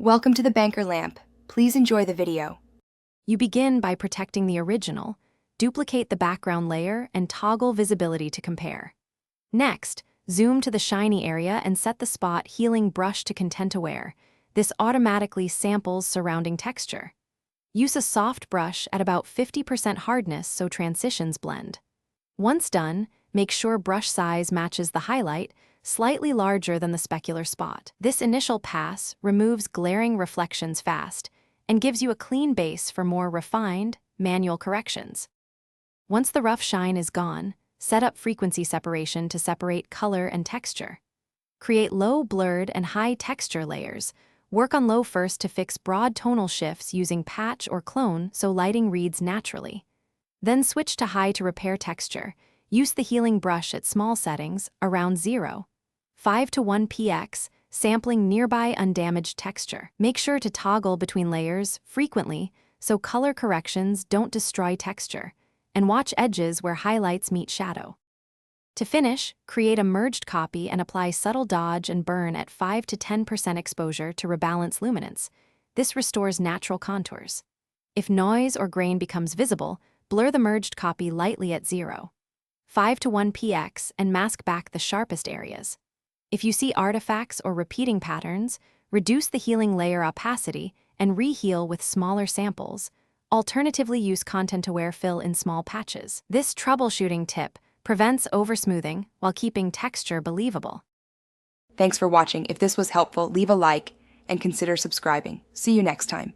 Welcome to the Banker Lamp. Please enjoy the video. You begin by protecting the original, duplicate the background layer, and toggle visibility to compare. Next, zoom to the shiny area and set the spot healing brush to content aware. This automatically samples surrounding texture. Use a soft brush at about 50% hardness so transitions blend. Once done, make sure brush size matches the highlight, slightly larger than the specular spot. This initial pass removes glaring reflections fast and gives you a clean base for more refined, manual corrections. Once the rough shine is gone, set up frequency separation to separate color and texture. Create low blurred and high texture layers. Work on low first to fix broad tonal shifts using patch or clone so lighting reads naturally. Then switch to high to repair texture. Use the healing brush at small settings, around 0.5 to 1 px, sampling nearby undamaged texture. Make sure to toggle between layers frequently so color corrections don't destroy texture, and watch edges where highlights meet shadow. To finish, create a merged copy and apply subtle dodge and burn at 5 to 10% exposure to rebalance luminance. This restores natural contours. If noise or grain becomes visible, blur the merged copy lightly at 0.5 to 1 px and mask back the sharpest areas. If you see artifacts or repeating patterns, reduce the healing layer opacity and re-heal with smaller samples. Alternatively, use content-aware fill in small patches. This troubleshooting tip prevents oversmoothing while keeping texture believable. Thanks for watching. If this was helpful, leave a like and consider subscribing. See you next time.